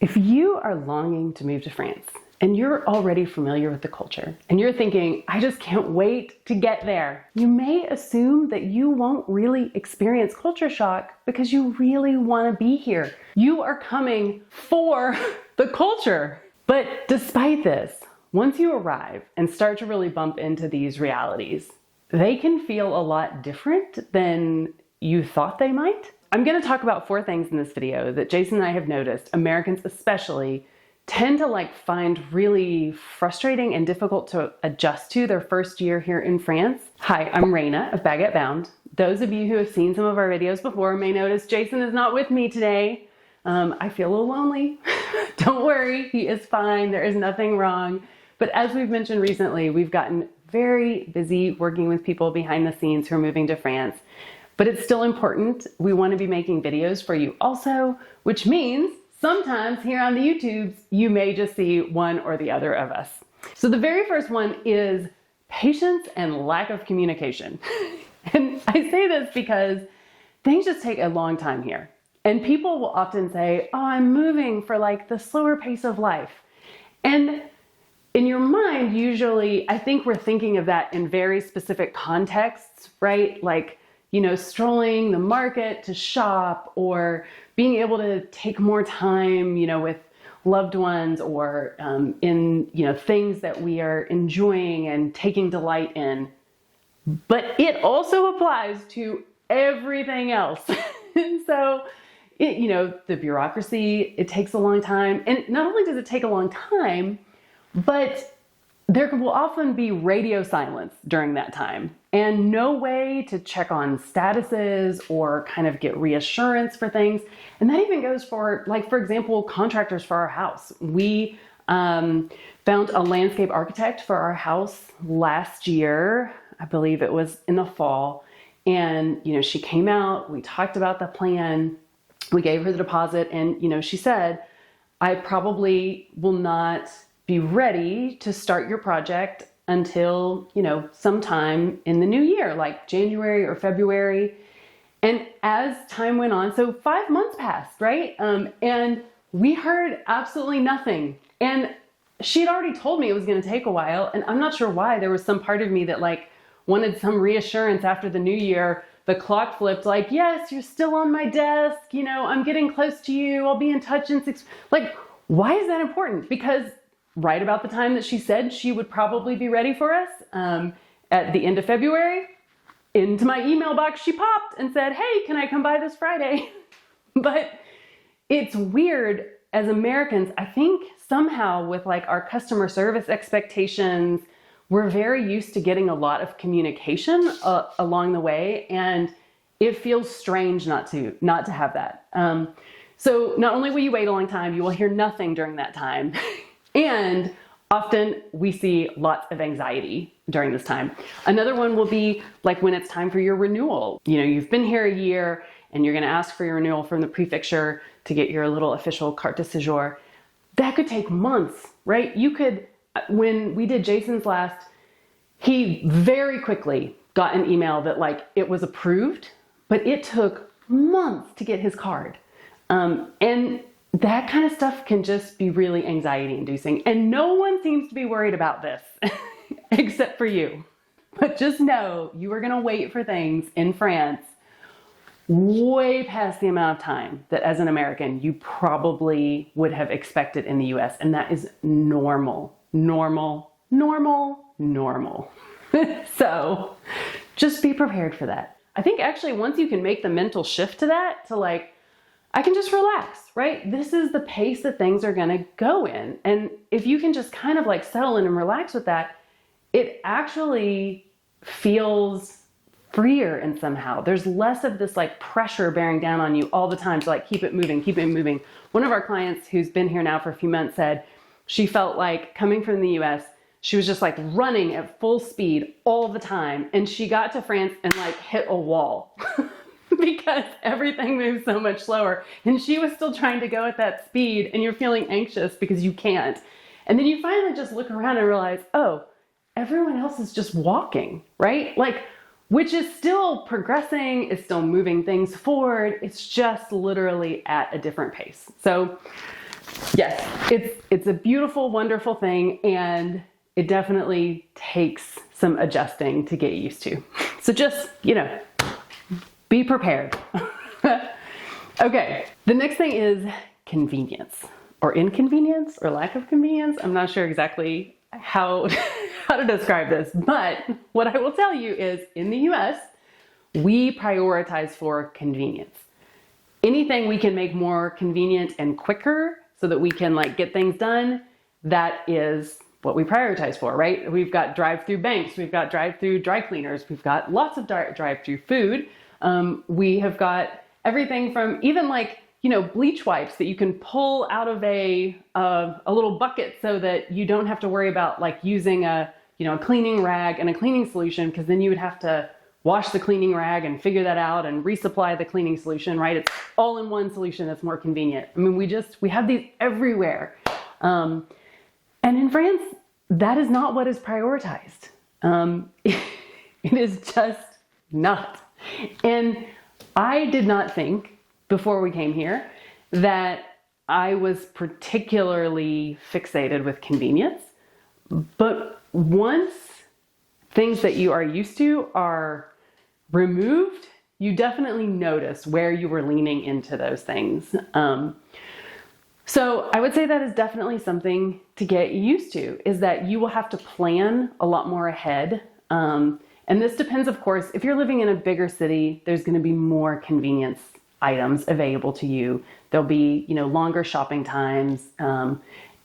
If you are longing to move to France and you're already familiar with the culture and you're thinking, I just can't wait to get there, you may assume that you won't really experience culture shock because you really want to be here. You are coming for the culture. But despite this, once you arrive and start to really bump into these realities, they can feel a lot different than you thought they might. I'm going to talk about 4 things in this video that Jason and I have noticed Americans especially tend to find really frustrating and difficult to adjust to their first year here in France. Hi, I'm Raina of Baguette Bound. Those of you who have seen some of our videos before may notice Jason is not with me today. I feel a little lonely. Don't worry, he is fine. There is nothing wrong. But as we've mentioned recently, we've gotten very busy working with people behind the scenes who are moving to France. But it's still important. We want to be making videos for you also, which means sometimes here on the YouTubes, you may just see one or the other of us. So the very first one is patience and lack of communication. And I say this because things just take a long time here. And people will often say, oh, I'm moving for the slower pace of life. And in your mind, usually, I think we're thinking of that in very specific contexts, right? Strolling the market to shop, or being able to take more time, with loved ones, or in, things that we are enjoying and taking delight in. But it also applies to everything else. So, the bureaucracy, it takes a long time. And not only does it take a long time, but there will often be radio silence during that time and no way to check on statuses or kind of get reassurance for things. And that even goes for, for example, contractors for our house. We found a landscape architect for our house last year. I believe it was in the fall. And, she came out, we talked about the plan, we gave her the deposit, and, she said, I probably will not be ready to start your project until, sometime in the new year, like January or February. And as time went on, so 5 months passed, right? And we heard absolutely nothing. And she'd already told me it was going to take a while. And I'm not sure why. There was some part of me that wanted some reassurance after the new year. The clock flipped yes, you're still on my desk. I'm getting close to you. I'll be in touch in 6. Why is that important? Because right about the time that she said she would probably be ready for us, at the end of February, into my email box she popped and said, hey, can I come by this Friday? But it's weird as Americans, I think somehow with our customer service expectations, we're very used to getting a lot of communication along the way, and it feels strange not to have that. So not only will you wait a long time, you will hear nothing during that time. And often we see lots of anxiety during this time. Another one will be when it's time for your renewal. You've been here a year and you're going to ask for your renewal from the prefecture to get your little official carte de séjour. That could take months, right? When we did Jason's last, he very quickly got an email that it was approved, but it took months to get his card. And that kind of stuff can just be really anxiety inducing. And no one seems to be worried about this except for you. But just know you are going to wait for things in France way past the amount of time that as an American you probably would have expected in the US. And that is normal. So just be prepared for that. I think actually once you can make the mental shift to that, to I can just relax, right? This is the pace that things are gonna go in. And if you can just kind of settle in and relax with that, it actually feels freer and somehow. There's less of this pressure bearing down on you all the time to keep it moving, keep it moving. One of our clients who's been here now for a few months said she felt coming from the US, she was just running at full speed all the time. And she got to France and hit a wall. Because everything moves so much slower. And she was still trying to go at that speed and you're feeling anxious because you can't. And then you finally just look around and realize, oh, everyone else is just walking, right? Which is still progressing, is still moving things forward. It's just literally at a different pace. So Yes, it's a beautiful, wonderful thing, and it definitely takes some adjusting to get used to. So just, be prepared. Okay, the next thing is convenience or inconvenience or lack of convenience. I'm not sure exactly how to describe this, but what I will tell you is in the US, we prioritize for convenience. Anything we can make more convenient and quicker so that we can get things done, that is what we prioritize for, right? We've got drive-through banks, we've got drive-through dry cleaners, we've got lots of drive-through food. We have got everything from even bleach wipes that you can pull out of a little bucket so that you don't have to worry about using a cleaning rag and a cleaning solution, because then you would have to wash the cleaning rag and figure that out and resupply the cleaning solution, right? It's all in one solution that's more convenient. I mean, we have these everywhere. And in France, that is not what is prioritized. It is just not. And I did not think before we came here that I was particularly fixated with convenience. But once things that you are used to are removed, you definitely notice where you were leaning into those things. So I would say that is definitely something to get used to, is that you will have to plan a lot more ahead. And this depends, of course, if you're living in a bigger city, there's going to be more convenience items available to you. There'll be, longer shopping times,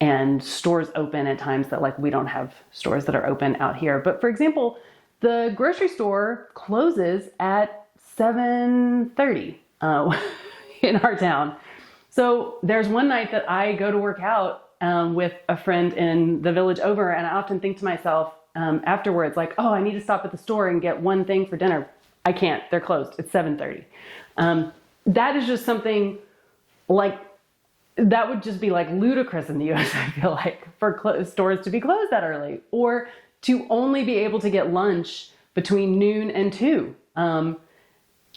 and stores open at times that we don't have stores that are open out here. But for example, the grocery store closes at 7:30 in our town. So there's one night that I go to work out with a friend in the village over, and I often think to myself afterwards, I need to stop at the store and get one thing for dinner. I can't, they're closed, it's 7:30. That is just something that would just be ludicrous in the US, I feel for stores to be closed that early, or to only be able to get lunch between noon and 2.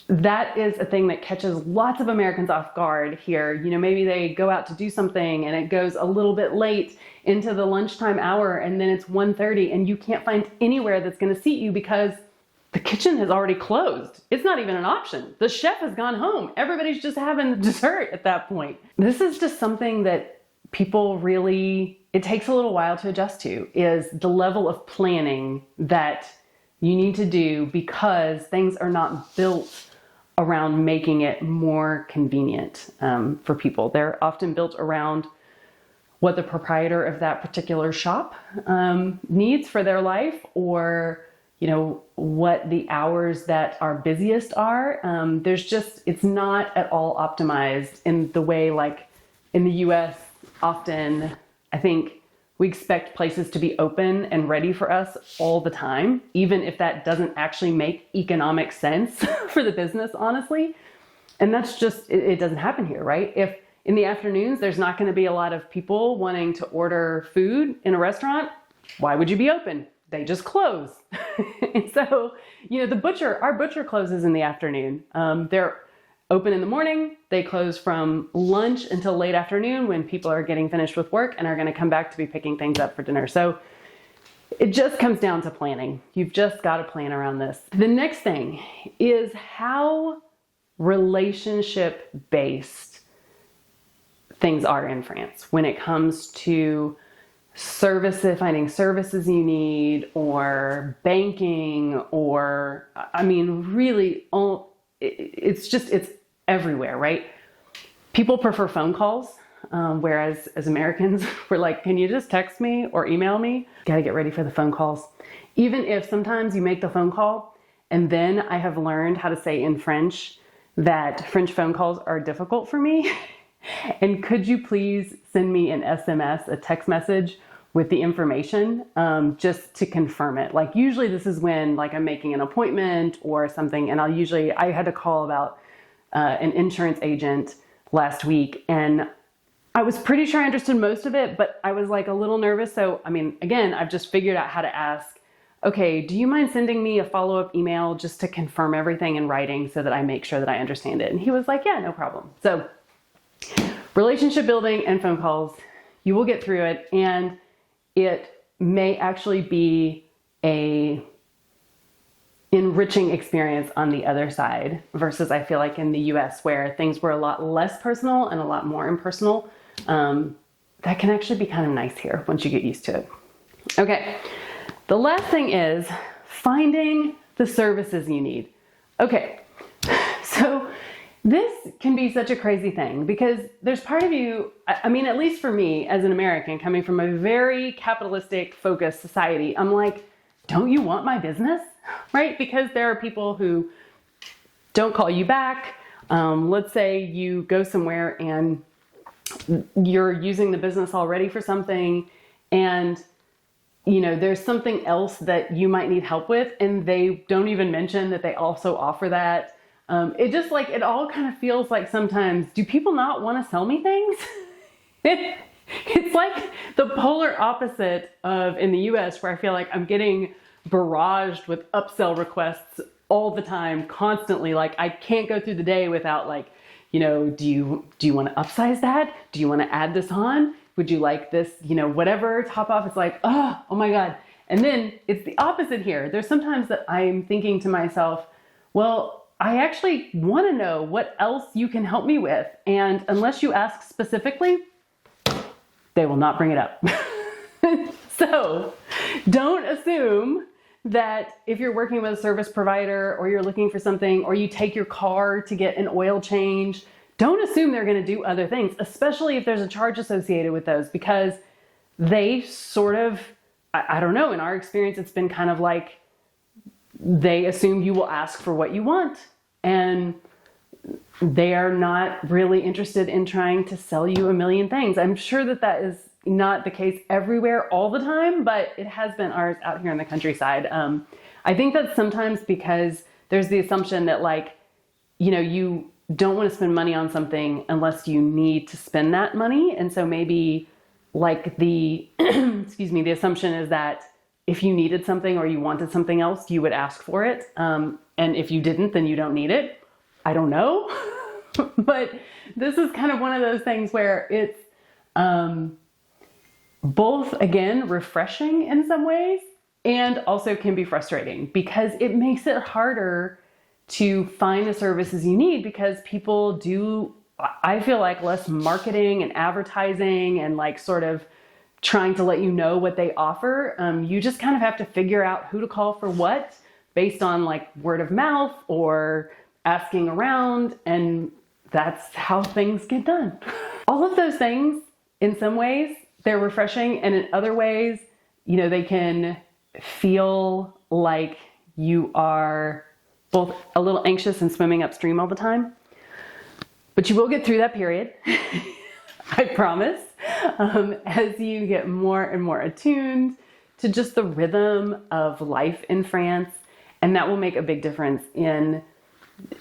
That is a thing that catches lots of Americans off guard here. Maybe they go out to do something and it goes a little bit late into the lunchtime hour, and then it's 1:30 and you can't find anywhere that's going to seat you because the kitchen has already closed. It's not even an option. The chef has gone home. Everybody's just having dessert at that point. This is just something that people really, it takes a little while to adjust to, is the level of planning that you need to do, because things are not built around making it more convenient for people. They're often built around what the proprietor of that particular shop needs for their life, or what the hours that are busiest are. It's not at all optimized in the way in the US. Often, I think we expect places to be open and ready for us all the time, even if that doesn't actually make economic sense for the business, honestly. And that's just, it doesn't happen here, right? If in the afternoons, there's not going to be a lot of people wanting to order food in a restaurant, why would you be open? They just close. And so, our butcher closes in the afternoon. They're open in the morning. They close from lunch until late afternoon when people are getting finished with work and are going to come back to be picking things up for dinner. So it just comes down to planning. You've just got to plan around this. The next thing is how relationship-based things are in France when it comes to finding services you need, or banking, or, really, it's everywhere, right? People prefer phone calls, whereas as Americans, we're can you just text me or email me? Got to get ready for the phone calls. Even if sometimes you make the phone call, and then I have learned how to say in French that French phone calls are difficult for me. And could you please send me an SMS, a text message with the information, just to confirm it? Usually this is when I'm making an appointment or something, and I had to call about an insurance agent last week, and I was pretty sure I understood most of it, but I was a little nervous. So, again, I've just figured out how to ask, okay, do you mind sending me a follow-up email just to confirm everything in writing so that I make sure that I understand it? And he was like, yeah, no problem. So Relationship building and phone calls, you will get through it, and it may actually be a enriching experience on the other side versus I feel like in the US where things were a lot less personal and a lot more impersonal. That can actually be kind of nice here once you get used to it. Okay, the last thing is finding the services you need. Okay, so this can be such a crazy thing because there's part of you, I mean, at least for me as an American coming from a very capitalistic focused society, I'm like, don't you want my business? Right? Because there are people who don't call you back. Let's say you go somewhere and you're using the business already for something and there's something else that you might need help with and they don't even mention that they also offer that. It just like, it all kind of feels like sometimes, do people not want to sell me things? It's like the polar opposite of in the US where I feel like I'm getting barraged with upsell requests all the time, constantly. Like I can't go through the day without like, do you want to upsize that? Do you want to add this on? Would you like this, whatever, top off? It's like, oh my God. And then it's the opposite here. There's sometimes that I'm thinking to myself, well, I actually want to know what else you can help me with. And unless you ask specifically, they will not bring it up. So don't assume that if you're working with a service provider or you're looking for something or you take your car to get an oil change, don't assume they're going to do other things, especially if there's a charge associated with those, because they sort of, I don't know, in our experience, it's been kind of like they assume you will ask for what you want and they are not really interested in trying to sell you a million things. I'm sure that that is not the case everywhere all the time, but it has been ours out here in the countryside. I think that's sometimes because there's the assumption that like, you don't want to spend money on something unless you need to spend that money. And so maybe like the, the assumption is that if you needed something or you wanted something else, you would ask for it. And if you didn't, then you don't need it. I don't know. But this is kind of one of those things where it's, both, again, refreshing in some ways and also can be frustrating because it makes it harder to find the services you need because people do, I feel like, less marketing and advertising and like sort of trying to let you know what they offer. You just kind of have to figure out who to call for what based on like word of mouth or asking around, and that's how things get done. All of those things, in some ways, they're refreshing, and in other ways, they can feel like you are both a little anxious and swimming upstream all the time. But you will get through that period, I promise, as you get more and more attuned to just the rhythm of life in France, and that will make a big difference in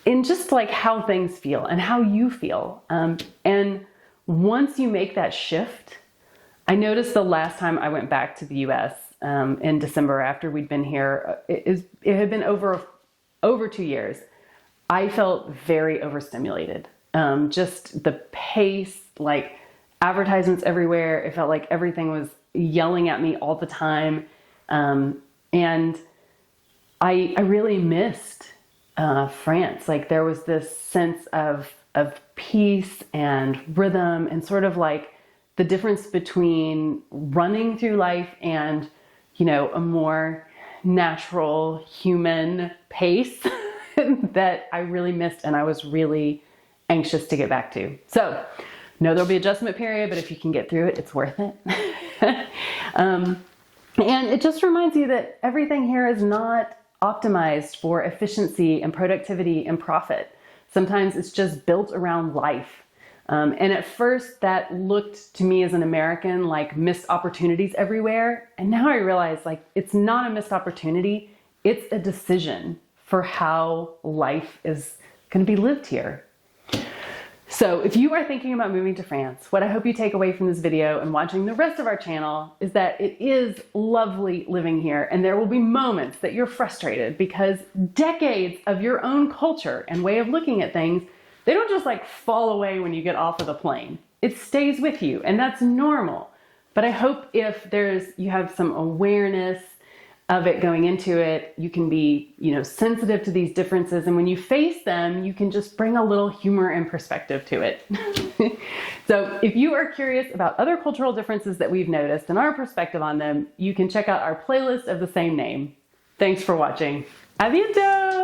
just like how things feel and how you feel. And once you make that shift, I noticed the last time I went back to the US in December after we'd been here, it had been over 2 years. I felt very overstimulated. Just the pace, like advertisements everywhere. It felt like everything was yelling at me all the time. And I really missed France. Like there was this sense of peace and rhythm and sort of like the difference between running through life and, a more natural human pace that I really missed and I was really anxious to get back to. So, no, there'll be adjustment period, but if you can get through it, it's worth it. And it just reminds you that everything here is not optimized for efficiency and productivity and profit. Sometimes it's just built around life. And at first that looked to me as an American like missed opportunities everywhere. And now I realize like it's not a missed opportunity. It's a decision for how life is going to be lived here. So if you are thinking about moving to France, what I hope you take away from this video and watching the rest of our channel is that it is lovely living here, and there will be moments that you're frustrated because decades of your own culture and way of looking at things, they don't just like fall away when you get off of the plane. It stays with you, and that's normal. But I hope if you have some awareness of it going into it, you can be, sensitive to these differences. And when you face them, you can just bring a little humor and perspective to it. So if you are curious about other cultural differences that we've noticed and our perspective on them, you can check out our playlist of the same name. Thanks for watching. A bientôt!